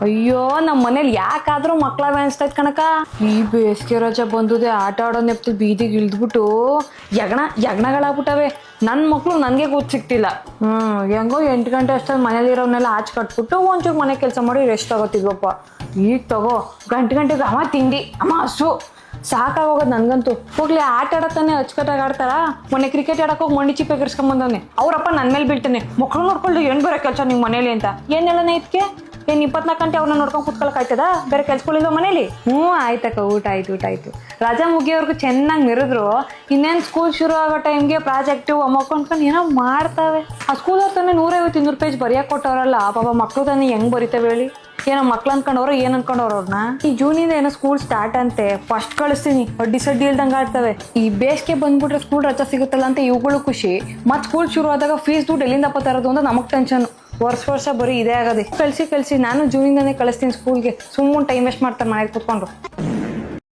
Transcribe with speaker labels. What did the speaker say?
Speaker 1: ಅಯ್ಯೋ ನಮ್ಮ ಮನೇಲಿ ಯಾಕಾದ್ರೂ ಮಕ್ಳ ಅನಿಸ್ತೈತ್ ಕಣಕ. ಈ ಬೇಸಿಗೆ ರಜೆ ಬಂದುದೆ ಆಟ ಆಡೋ ನೆಪ್ತು ಬೀದಿಗೆ ಇಳಿದ್ಬಿಟ್ಟು ಯಗ್ನಗಳಾಗ್ಬಿಟ್ಟವೆ. ನನ್ನ ಮಕ್ಳು ನನಗೆ ಕೂತ್ ಸಿಕ್ತಿಲ್ಲ. ಹೆಂಗೋ 8 ಗಂಟೆ ಅಷ್ಟೊಂದು ಮನೇಲಿರೋನೆಲ್ಲ ಆಚೆ ಕಟ್ಬಿಟ್ಟು ಒಂಚೂರು ಮನೆ ಕೆಲಸ ಮಾಡಿ ರೆಸ್ಟ್ ತಗೋತಿದ್ವಪ್ಪ. ಈಗ ತಗೋ ಗಂಟೆಗೆ ಅಮ್ಮ ತಿಂಡಿ, ಅಮ್ಮ ಹಸು, ಸಾಕಾಗೋಗೋದು ನನ್ಗಂತೂ. ಹೋಗ್ಲಿ ಆಟ ಆಡತ್ತಾನೆ ಅಚ್ಚುಕಟ್ಟಾಗಿ ಆಡ್ತಾರ. ಮೊನ್ನೆ ಕ್ರಿಕೆಟ್ ಆಡಕ್ ಹೋಗಿ ಮಂಡಿ ಚಿಪ್ಪೆ ಗಿರ್ಸ್ಕೊಂಬಂದವನೆ. ಅವ್ರಪ್ಪ ನನ್ನ ಮೇಲೆ ಬೀಳ್ತಾನೆ, ಮಕ್ಳು ನೋಡ್ಕೊಂಡು ಏನ್ ಬೇರೆ ಕೆಲಸ ನಿಮ್ ಮನೇಲಿ ಅಂತ. ಏನ್ ಹೇಳೋಣ ಇದಕ್ಕೆ? ಏನ್ 24 ಗಂಟೆ ಅವ್ರನ್ನ ನೋಡ್ಕೊಂಡು ಕುತ್ಕೊಳಕ್ ಆಯ್ತದ? ಬೇರೆ ಕೆಲ್ಸಗಳಿಲ್ವ ಮನೇಲಿ? ಆಯ್ತಕ್ಕ, ಊಟ ಆಯ್ತು. ರಜಾ ಮುಗಿಯೋರ್ಗು ಚೆನ್ನಾಗಿ ಮೆರೆದ್ರು. ಇನ್ನೇನ್ ಸ್ಕೂಲ್ ಶುರು ಆಗೋ ಟೈಮ್ಗೆ ಪ್ರಾಜೆಕ್ಟು ಅಮ್ಮಕ್ಕ ಅನ್ಕೊಂಡು ಏನೋ ಮಾಡ್ತಾವೆ. ಆ ಸ್ಕೂಲ್ ಅವ್ರ ತಾನೆ 150-200 ಪೇಜ್ ಬರೆಯಕ್ ಕೊಟ್ಟವ್ರಲ್ಲ. ಪಾಪ ಮಕ್ಳು ತಾನೆ ಹೆಂಗ್ ಬರಿತಾವೆ ಹೇಳಿ? ಏನೋ ಮಕ್ಳು ಅನ್ಕೊಂಡವ್ರು ಏನ್ ಅನ್ಕೊಂಡವ್ರ ಅವ್ರನ್ನ. ಈ ಜೂನಿಂದ ಏನೋ ಸ್ಕೂಲ್ ಸ್ಟಾರ್ಟ್ ಅಂತೆ, ಫಸ್ಟ್ ಕಳಿಸ್ತೀನಿ. ಅಡ್ಡಿ ಸಡ್ಡಿ ಇಲ್ದಂಗ ಆಡ್ತವೆ. ಈ ಬೇಸಿಗೆ ಬಂದ್ಬಿಟ್ರೆ ಸ್ಕೂಲ್ ರಜಾ ಸಿಗುತ್ತಲ್ಲ ಅಂತ ಇವುಗಳು ಖುಷಿ. ಮತ್ ಸ್ಕೂಲ್ ಶುರು ಆದಾಗ ಫೀಸ್ ದುಡ್ಡು ಎಲ್ಲಿಂದಪ್ಪ ತರೋದು ಅಂತ ನಮಗ್ ಟೆನ್ಷನ್. ವರ್ಷ ಬರೀ ಇದೇ ಆಗದೆ. ಕಳ್ಸಿ ನಾನು ಜೂನಿಂದಾನೇ ಕಳಿಸ್ತೀನಿ ಸ್ಕೂಲ್ಗೆ. ಸುಮ್ಮನೆ ಟೈಮ್ ವೇಸ್ಟ್ ಮಾಡ್ತಾರೆ ಮನೆಗೆ ಕೂತ್ಕೊಂಡು.